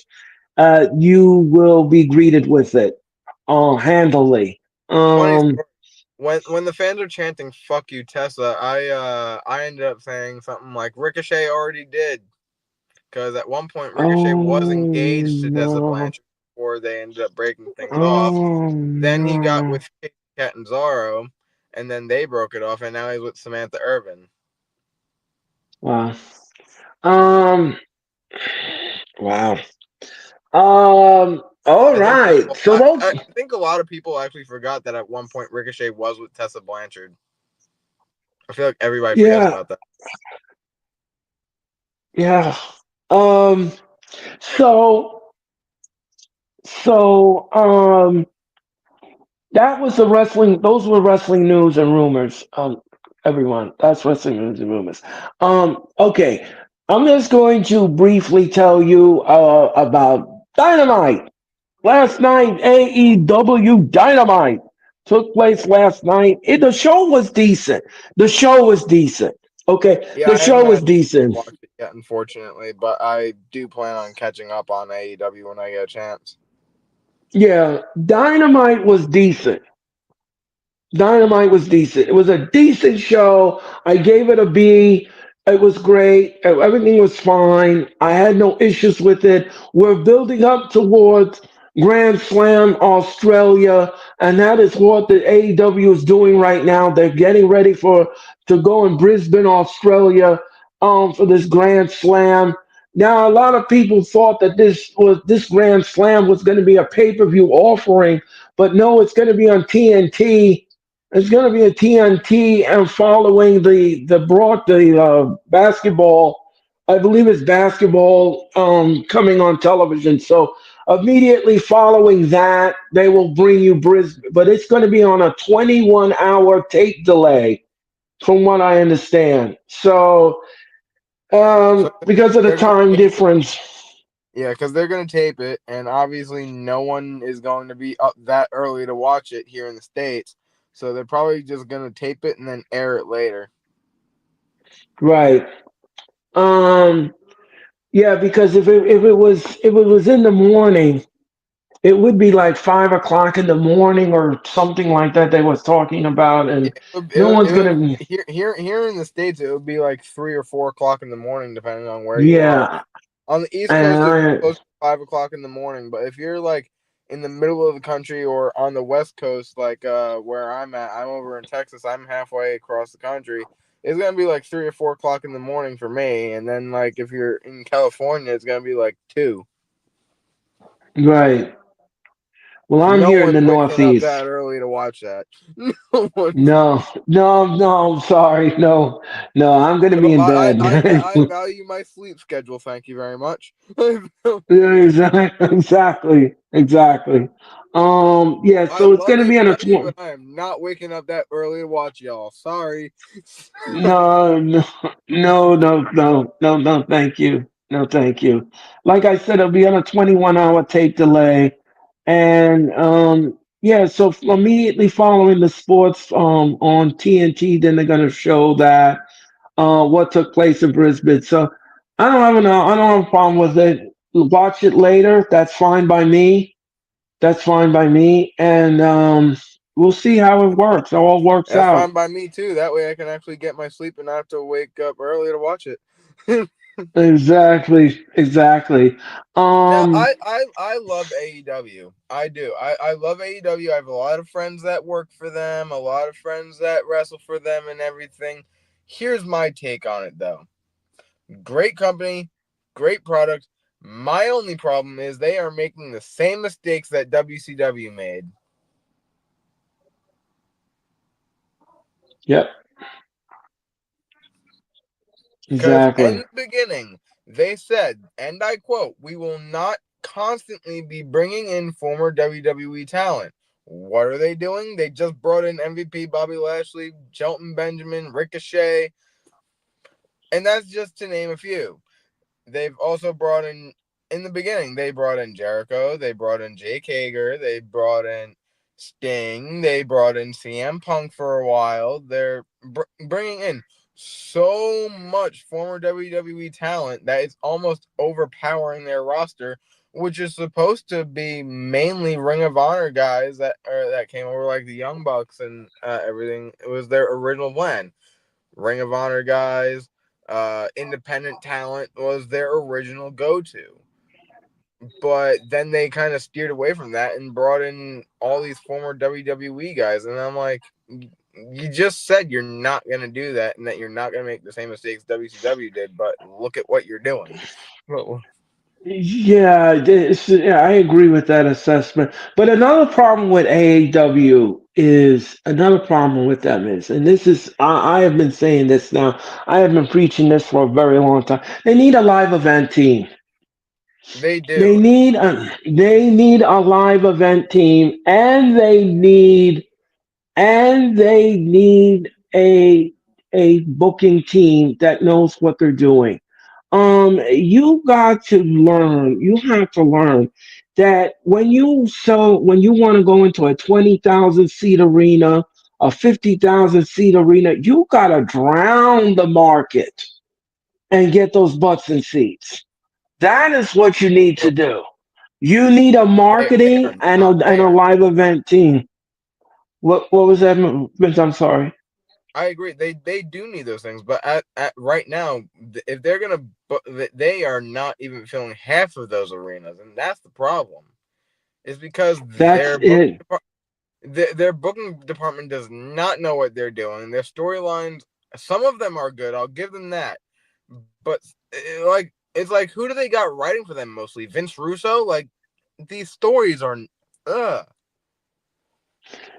you will be greeted with it, handily. Funny Um, story. When the fans are chanting "fuck you, Tessa," I ended up saying something like Ricochet already did, because at one point Ricochet was oh engaged to Tessa no, Blanchard before they ended up breaking things off. oh Then he got no, with Catanzaro, and then they broke it off, and now he's with Samantha Irvin. wow, um, wow, all I think right. people, So those, I think a lot of people actually forgot that at one point Ricochet was with Tessa Blanchard. I feel like everybody forgets yeah, about that. yeah. Um, so so that was the wrestling. Those were wrestling news and rumors. Everyone, that's wrestling news and rumors. Okay, I'm just going to briefly tell you about Dynamite. Last night, AEW Dynamite took place last night. The show was decent. The show was decent. Okay, Yeah, the I haven't show was had to decent. watch it yet, unfortunately, but I do plan on catching up on AEW when I get a chance. Yeah, Dynamite was decent. Dynamite was decent. It was a decent show. I gave it a B. It was great. Everything was fine. I had no issues with it. We're building up towards Grand Slam Australia, and that is what the AEW is doing right now. They're getting ready for to go in Brisbane, Australia, for this Grand Slam. Now, a lot of people thought that this Grand Slam was going to be a pay-per-view offering, but no, it's going to be on TNT. It's going to be a TNT, and following the basketball, I believe it's basketball coming on television. So immediately following that, they will bring you Brisbane, but it's going to be on a 21-hour tape delay, from what I understand. So So because of the they're gonna time tape it. difference, Yeah, because they're gonna tape it, and obviously no one is going to be up that early to watch it here in the states. So they're probably just gonna tape it and then air it later. right? Um, yeah, because if it was in the morning, it would be like 5 o'clock in the morning or something like that they was talking about, Yeah, and no one's it gonna. would here in the states. It would be like 3 or 4 o'clock in the morning, depending on where you are. Yeah, On the East and Coast, it would be I close to 5 o'clock in the morning. But if you're like in the middle of the country or on the West Coast, like where I'm at, I'm over in Texas. I'm halfway across the country. It's gonna be like 3 or 4 o'clock in the morning for me, and then like if you're in California, it's gonna be like 2. right. Well, I'm No here in the one's waking up Northeast. that early to watch that. No one's. No, no, no. I'm sorry. No, no. I'm gonna be Nope. in bed. I value my sleep schedule. Thank you very much. Exactly, exactly. Yeah. I So it's love gonna be on a AEW, but I am not waking up that early to watch y'all. Sorry. No, no, no, no, no, no, no, thank you. No, thank you. Like I said, it'll be on a 21-hour tape delay. And yeah, so immediately following the sports on TNT, then they're gonna show that what took place in Brisbane. So I don't have a problem with it. Watch it later. That's fine by me. That's fine by me. And we'll see how it works, how it all works That's out. fine by me too. That way I can actually get my sleep and not have to wake up early to watch it. Exactly, exactly. Now Um, I love AEW. I do. I love AEW. I have a lot of friends that work for them, a lot of friends that wrestle for them and everything. Here's my take on it though. Great company, great product. My only problem is they are making the same mistakes that WCW made. yep, Because exactly. in the beginning, they said, and I quote, "We will not constantly be bringing in former WWE talent." What are they doing? They just brought in MVP Bobby Lashley, Shelton Benjamin, Ricochet, and that's just to name a few. They've also brought in. in the beginning, they brought in Jericho, they brought in Jake Hager, they brought in Sting, they brought in CM Punk for a while. They're bringing in so much former WWE talent that it's almost overpowering their roster, which is supposed to be mainly Ring of Honor guys that came over, like the Young Bucks and everything. It was their original plan. Ring of Honor guys, independent talent was their original go to. But then they kind of steered away from that and brought in all these former WWE guys. And I'm like, you just said you're not going to do that and that you're not going to make the same mistakes WCW did, but look at what you're doing. Well, Yeah, yeah, I agree with that assessment. But another problem with AAW is another problem with them is, and this is, I have been saying this now, I have been preaching this for a very long time. They need a live event team. they They do. need a live event team, and they need a booking team that knows what they're doing. You have to learn that when you want to go into a 20,000 seat arena, a 50,000 seat arena, you got to drown the market and get those butts and seats. That is what you need to But do. You need a they are marketing and not a there. live event team. What was that, Vince? I'm sorry. I agree. They do need those things, but at right now, if they're gonna, they are not even filling half of those arenas, and that's the problem. Is because That's it. their booking department does not know what they're doing. Their storylines, some of them are good. I'll give them that, but like it's like who do they got writing for them mostly? Vince Russo. Like these stories are, ugh.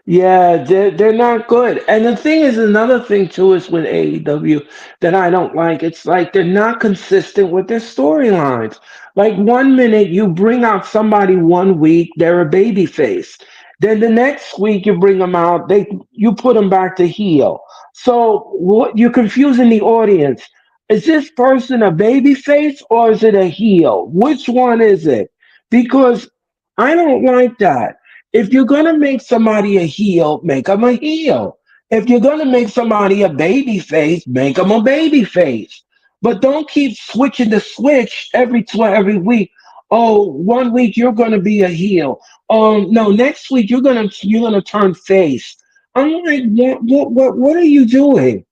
Yeah, they're not good. And the thing is, another thing too is with AEW that I don't like. It's like they're not consistent with their storylines. Like one minute you bring out somebody one week, they're a baby face. Then the next week you bring them out, you put them back to heel. So what you're confusing the audience. Is this person a baby face or is it a heel? Which one is it? Because I don't like that. If you're gonna make somebody a heel, make them a heel. If you're gonna make somebody a baby face, make them a baby face. But don't keep switching the switch every week. Oh, one week you're gonna be a heel. No, next week you're gonna turn face. I'm like, what are you doing?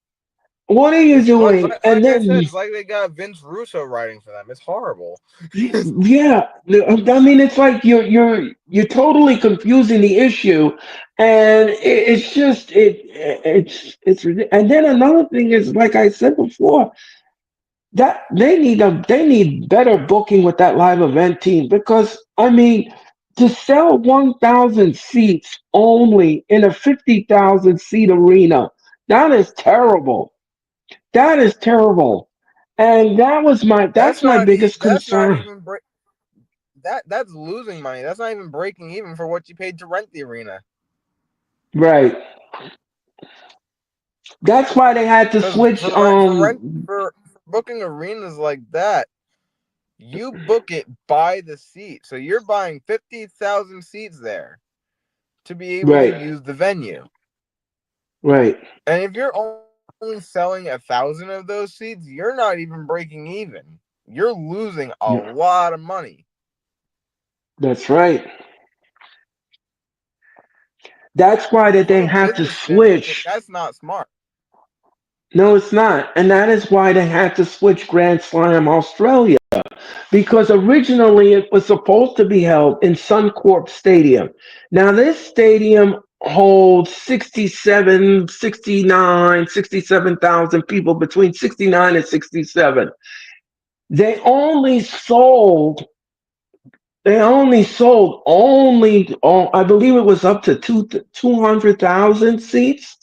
What are you It's doing? And like I then said, it's like they got Vince Russo writing for them. It's horrible. yeah, I mean, it's like you're totally confusing the issue, and it's just and then another thing is, like I said before, that they need better booking with that live event team because I mean, to sell 1,000 seats only in a 50,000 seat arena, that is terrible. That is terrible, and that's my biggest That's not concern. even that's losing money. That's not even breaking even for what you paid to rent the arena. Right. That's why they had to Because switch. for booking arenas like that, you book it by the seat. So you're buying 50,000 seats there to be able to Right. use the venue. Right. And if you're only selling 1,000 of those seats, you're not even breaking even. You're losing a Yeah. lot of money. That's right. That's why that From they a had to business standpoint, switch. that's not smart. No, it's not, and that is why they had to switch Grand Slam Australia because originally it was supposed to be held in Suncorp Stadium. Now this stadium holds 67,000 people between 69 and 67. They only sold They only sold I believe it was up to 200,000 seats,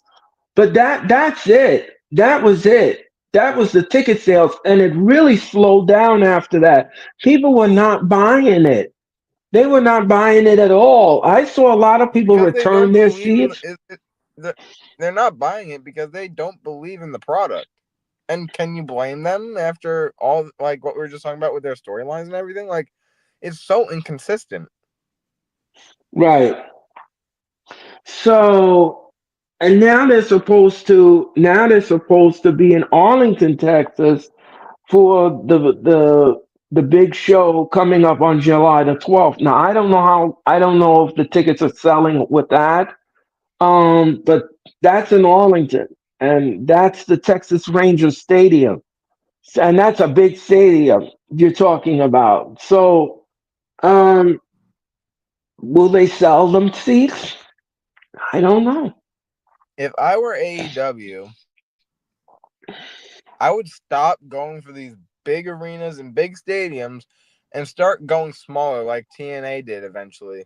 but that's it. That was it. That was the ticket sales, and it really slowed down after that. People were not buying it. They were not buying it at all. I saw a lot of people Because they return don't their believe in seats. the- they're not buying it because they don't believe in the product. And can you blame them after all like what we were just talking about with their storylines and everything? Like It's so inconsistent. Right. So, and now they're supposed to be in Arlington, Texas, for the big show coming up on July the 12th. Now, I don't know if the tickets are selling with that. But that's in Arlington, and that's the Texas Rangers Stadium, and that's a big stadium you're talking about. So, um, will they sell them seats? I don't know. If I were AEW, I would stop going for these big arenas and big stadiums and start going smaller like TNA did eventually.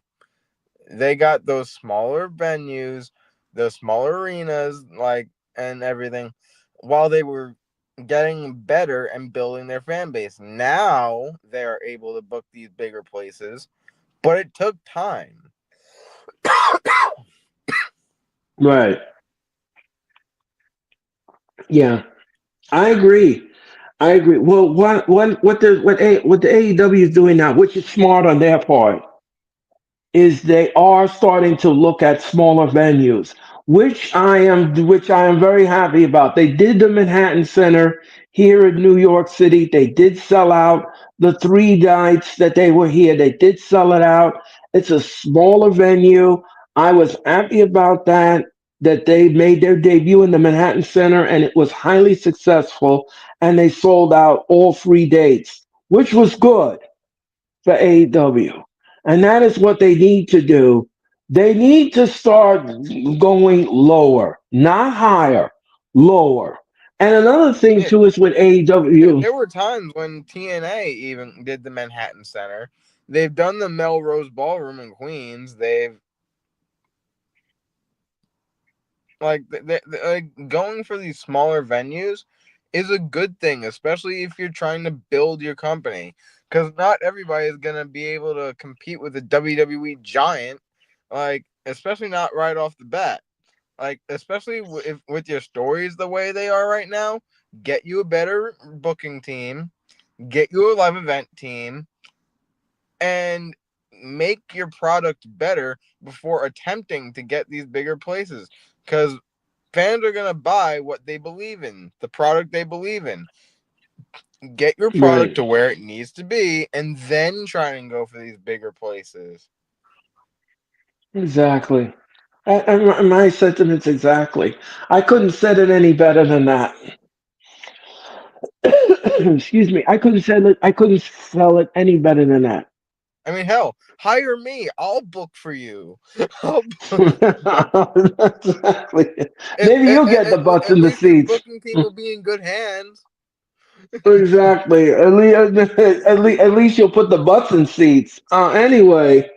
They got those smaller venues, those smaller arenas, like, and everything, while they were getting better and building their fan base. Now they are able to book these bigger places, but it took time. Right? Yeah, I agree. I agree. Well, what the AEW is doing now, which is smart on their part, is they are starting to look at smaller venues, which I am very happy about. They did the Manhattan Center here in New York City. They did sell out the 3 nights that they were here. They did sell it out. It's a smaller venue. I was happy about that. That they made their debut in the Manhattan Center and it was highly successful. And they sold out all 3 dates, which was good for AEW. And that is what they need to do. They need to start going lower, not higher, lower. And another thing It, too is with AEW. there were times when TNA even did the Manhattan Center. They've done the Melrose Ballroom in Queens. They've like going for these smaller venues is a good thing, especially if you're trying to build your company. Because not everybody is gonna be able to compete with a WWE giant, like especially not right off the bat. Like especially if with your stories the way they are right now, get you a better booking team, get you a live event team, and make your product better before attempting to get these bigger places. Because fans are gonna buy what they believe in, the product they believe in. Get your product Right, to where it needs to be, and then try and go for these bigger places. exactly. And my sentiments exactly. I couldn't said it any better than that. Excuse me. I couldn't sell it any better than that. I mean, hell, hire me. I'll book for you. I'll book. Exactly. At, Maybe at, you'll get the at, butts at in the least your seats. booking team will be in good hands. Exactly. At least you'll put the butts in seats. Anyway,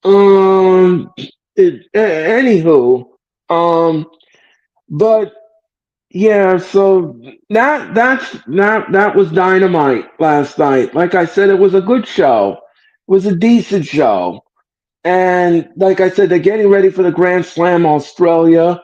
um, anywho, um, but yeah. So that was dynamite last night. Like I said, it was a good show. It was a decent show. And like I said, they're getting ready for the Grand Slam Australia.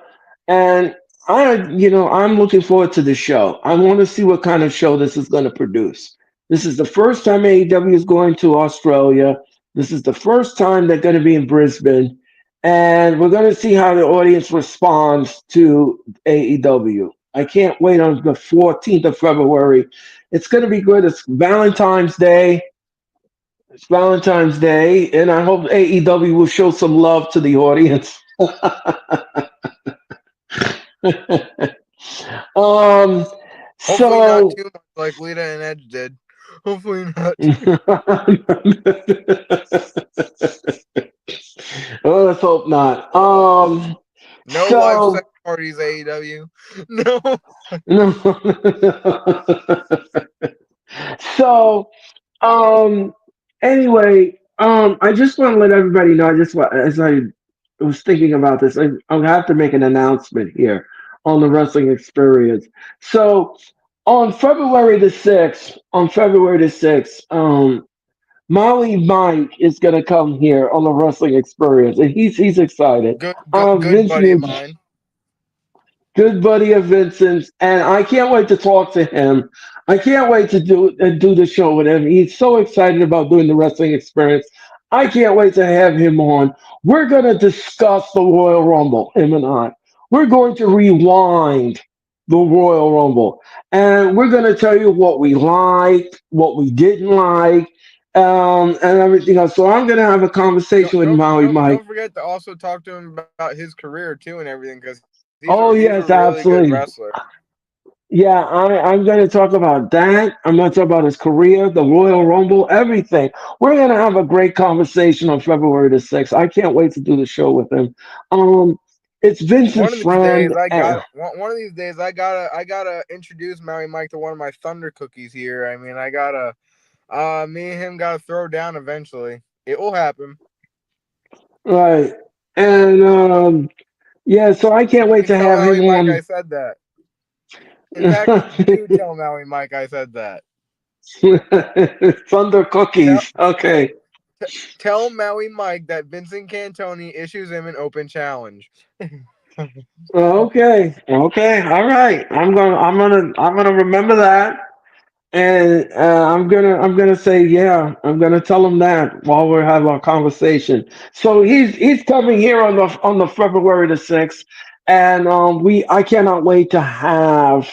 And I'm looking forward to the show. I want to see what kind of show this is going to produce. This is the first time AEW is going to Australia. This is the first time they're going to be in Brisbane. And we're going to see how the audience responds to AEW. I can't wait on the 14th of February. It's going to be good. It's Valentine's Day. It's Valentine's Day, and I hope AEW will show some love to the audience. um, Hopefully, not so too much like Lita and Edge did. Hopefully, not. well, let's hope not. No live So sex parties, AEW. No. no. so Um. Anyway, I just want to let everybody know. As I was thinking about this, I have to make an announcement here on the wrestling experience. So, on February the 6th, Molly Mike is gonna come here on the wrestling experience, and he's excited. Good buddy of Vince, mine. good buddy of Vincent's, and I can't wait to talk to him. I can't wait to do the show with him. He's so excited about doing the wrestling experience. I can't wait to have him on. We're going to discuss the Royal Rumble, him and I. We're going to rewind the Royal Rumble, and we're going to tell you what we liked, what we didn't like, and everything else. So I'm going to have a conversation with Maui Mike. Don't forget to also talk to him about his career too and everything because he's a Oh really yes, good wrestler. absolutely. Yeah, I'm going to talk about that. I'm going to talk about his career, the Royal Rumble, everything. We're going to have a great conversation on February the 6th. I can't wait to do the show with him. Um, it's Vincent's One of these days, friend. one of these days I gotta introduce Maui Mike to one of my Thunder cookies here. I mean, I gotta me and him gotta throw down eventually. It will happen. Right. And yeah, so I can't You wait can to tell have him Maui Mike I on. said that. In fact, do tell Maui Mike I said that. Thunder Tell cookies. Okay. tell Maui Mike that Vincent Cantoni issues him an open challenge. Okay. Okay. All right. I'm gonna remember that. And I'm gonna say, yeah, I'm gonna tell him that while we're having our conversation. So he's coming here on the February the 6th, and I cannot wait to have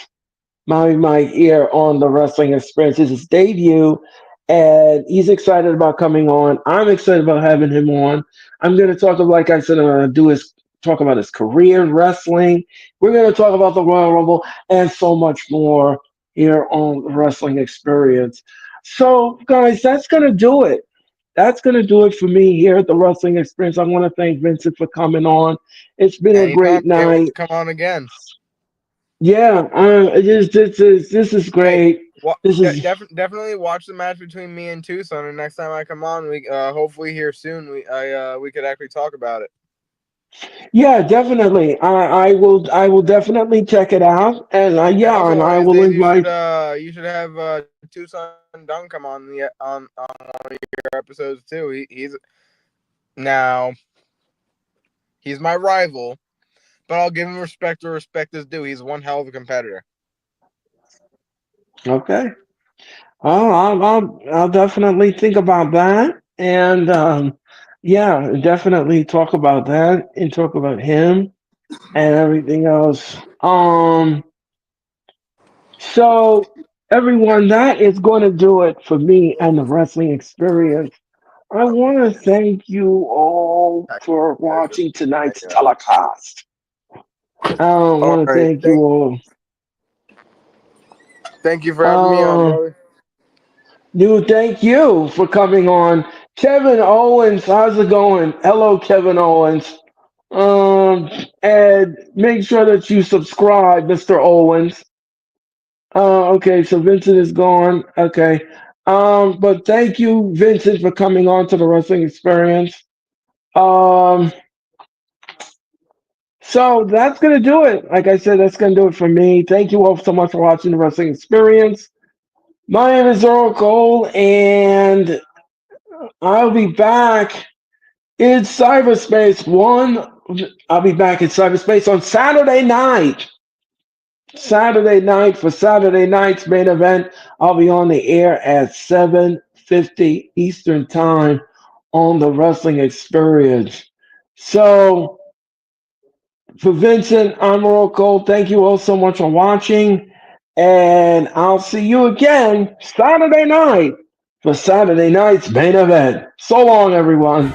my ear on the wrestling experience. It's his debut, and he's excited about coming on. I'm excited about having him on. I'm going to talk about, like I said, I'm going to do his talk about his career in wrestling. We're going to talk about the Royal Rumble and so much more here on the Wrestling Experience. So, guys, that's going to do it. That's going to do it for me here at the Wrestling Experience. I want to thank Vincent for coming on. It's been a Anytime, great can't wait night. to come on again. Yeah, this is Hey, great. This is definitely watch the match between me and Tucson, and next time I come on, we hopefully here soon we could actually talk about it. yeah, definitely. I will definitely check it out, and And yeah, also and one of I these will days invite. you should have Tucson Dunn come on the on one of your episodes too. He's now he's my rival, but I'll give him respect where respect is due. He's one hell of a competitor. Okay. Oh, I'll definitely think about that, and yeah, definitely talk about that and talk about him and everything else. So everyone, that is going to do it for me and the wrestling experience. I want to thank you all for watching tonight's telecast. I All want to right, thank you all. thank you for having me on, Uh, brother. Dude, thank you for coming on. Kevin Owens, how's it going? Hello, Kevin Owens. Um, and make sure that you subscribe, Mr. Owens. Okay, so Vincent is gone. Okay. But thank you, Vincent, for coming on to the wrestling experience. Um, so that's gonna do it. Like I said, that's gonna do it for me. Thank you all so much for watching the wrestling experience. My name is Earl Cole, and I'll be back in cyberspace. I'll be back in cyberspace on Saturday night. Saturday night for Saturday night's main event. I'll be on the air at 7:50 Eastern Time on the Wrestling Experience. So for Vincent, I'm Earl Cole. Thank you all so much for watching. And I'll see you again Saturday night for Saturday night's main event. So long, everyone.